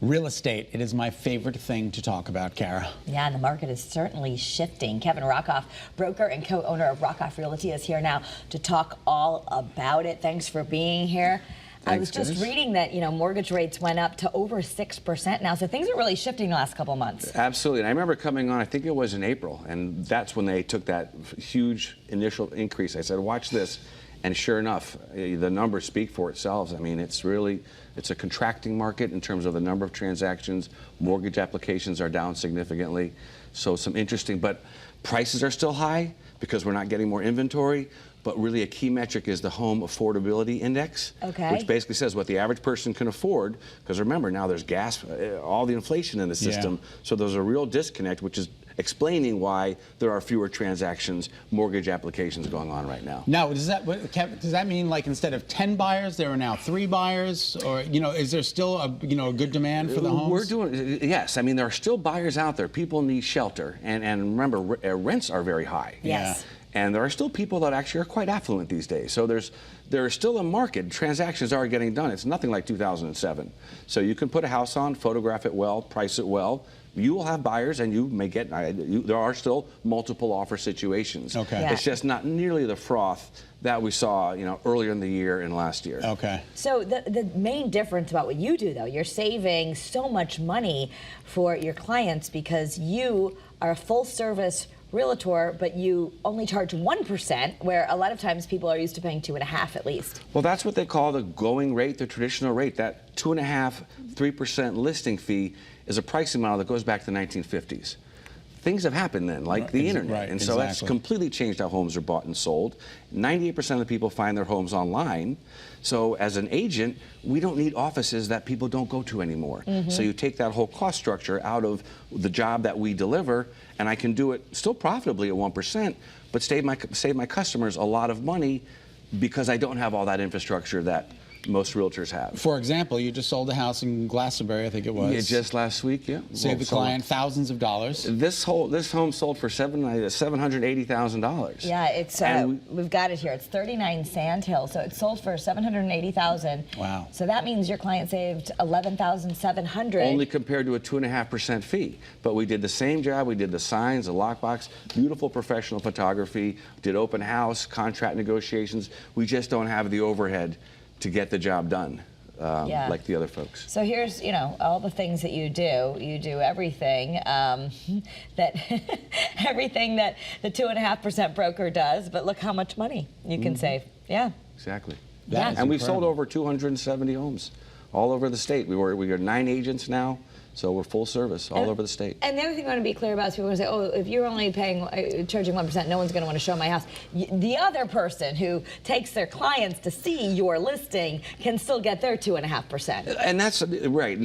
Real estate, it is my favorite thing to talk about, Kara. Yeah, and the market is certainly shifting. Kevin Rockoff, broker and co-owner of Rockoff Realty, is here now to talk all about it. Thanks for being here. I was just reading that, mortgage rates went up to over 6% now, so things are really shifting the last couple of months. Absolutely. And I remember coming on, I think it was in April, and that's when they took that huge initial increase. I said, watch this. And sure enough, the numbers speak for itself. I mean, it's a contracting market in terms of the number of transactions. Mortgage applications are down significantly. So some interesting, but prices are still high because we're not getting more inventory. But really a key metric is the home affordability index, which basically says what the average person can afford. Because remember, now there's gas, all the inflation in the system. Yeah. So there's a real disconnect, which is explaining why there are fewer transactions, mortgage applications going on right now. Now, does that mean like instead of 10 buyers, there are now 3 buyers? Or, is there still a good demand for the homes? Yes. I mean, there are still buyers out there. People need shelter. And remember, rents are very high. Yes. And there are still people that actually are quite affluent these days. So there is still a market. Transactions are getting done. It's nothing like 2007. So you can put a house on, photograph it well, price it well. You will have buyers, and you may get. There are still multiple offer situations. Okay. Yeah. It's just not nearly the froth that we saw, earlier in the year and last year. Okay. So the main difference about what you do, though, you're saving so much money for your clients because you are a full-service realtor, but you only charge 1%, where a lot of times people are used to paying 2.5% at least. Well, that's what they call the going rate, the traditional rate. That 2.5%, 3% listing fee is a pricing model that goes back to the 1950s. Things have happened then, like the internet. Right, and so that's completely changed how homes are bought and sold. 98% of the people find their homes online. So as an agent, we don't need offices that people don't go to anymore. So you take that whole cost structure out of the job that we deliver, and I can do it still profitably at 1%, but save my customers a lot of money because I don't have all that infrastructure that most realtors have. For example, you just sold a house in Glastonbury, I think it was. Yeah, just last week, yeah. Saved the client thousands of dollars. This home sold for $780,000. Yeah, it's we've got it here. It's 39 Sand Hill, so it sold for $780,000. Wow. So that means your client saved $11,700. Only compared to a 2.5% fee. But we did the same job. We did the signs, the lockbox, beautiful professional photography, did open house, contract negotiations. We just don't have the overhead to get the job done like the other folks. So here's, all the things that you do. You do everything everything that the 2.5% broker does, but look how much money you can save. Yeah. Exactly. And we've sold over 270 homes all over the state. We are 9 agents now. So we're full service all over the state. And the other thing I want to be clear about is people are going to say, oh, if you're only charging 1%, no one's going to want to show my house. The other person who takes their clients to see your listing can still get their 2.5%. And that's right.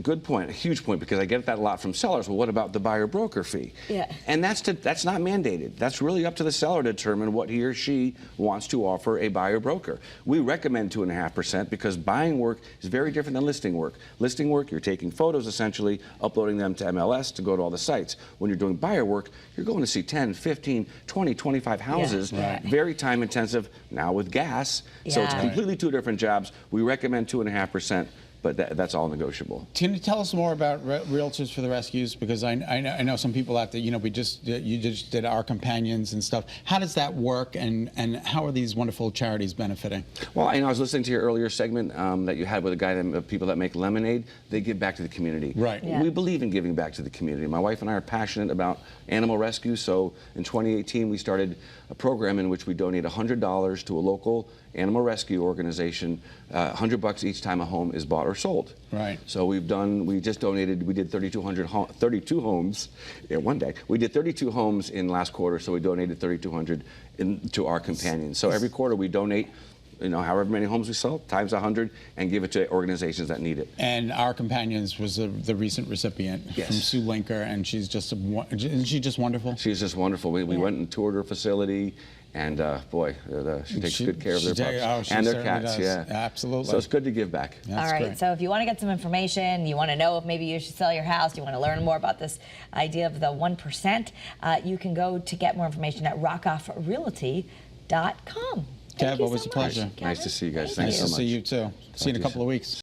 Good point, a huge point, because I get that a lot from sellers. Well, what about the buyer broker fee? Yeah. And that's not mandated. That's really up to the seller to determine what he or she wants to offer a buyer broker. We recommend 2.5% because buying work is very different than listing work. Listing work, you're taking photos essentially, uploading them to MLS to go to all the sites. When you're doing buyer work, you're going to see 10, 15, 20, 25 houses. Yeah, right. Very time intensive, now with gas. Yeah. So it's completely 2 different jobs. We recommend 2.5%. But that's all negotiable. Can you tell us more about Realtors for the Rescues? Because I know some people out there, you just did Our Companions and stuff. How does that work, and how are these wonderful charities benefiting? Well, I was listening to your earlier segment that you had with a guy people that make lemonade. They give back to the community. Right. Yeah. We believe in giving back to the community. My wife and I are passionate about animal rescue, so in 2018 we started a program in which we donate $100 to a local animal rescue organization, $100 each time a home is bought or sold. Right. So we just donated, we did 32 homes in one day. We did 32 homes in last quarter, so we donated 3,200 to Our Companions. So every quarter we donate, however many homes we sell, times 100, and give it to organizations that need it. And Our Companions was the recent recipient from Sue Linker, and isn't she just wonderful? She's just wonderful. We went and toured her facility, and boy, she takes good care of their pups and their cats. Yeah, absolutely. So it's good to give back. All right. Great. So if you want to get some information, you want to know if maybe you should sell your house, you want to learn more about this idea of the 1%, you can go to get more information at rockoffrealty.com. Kev, always a pleasure. Nice to see you guys. Thank Thanks you. so much. Nice to see you too. See you in a couple of weeks.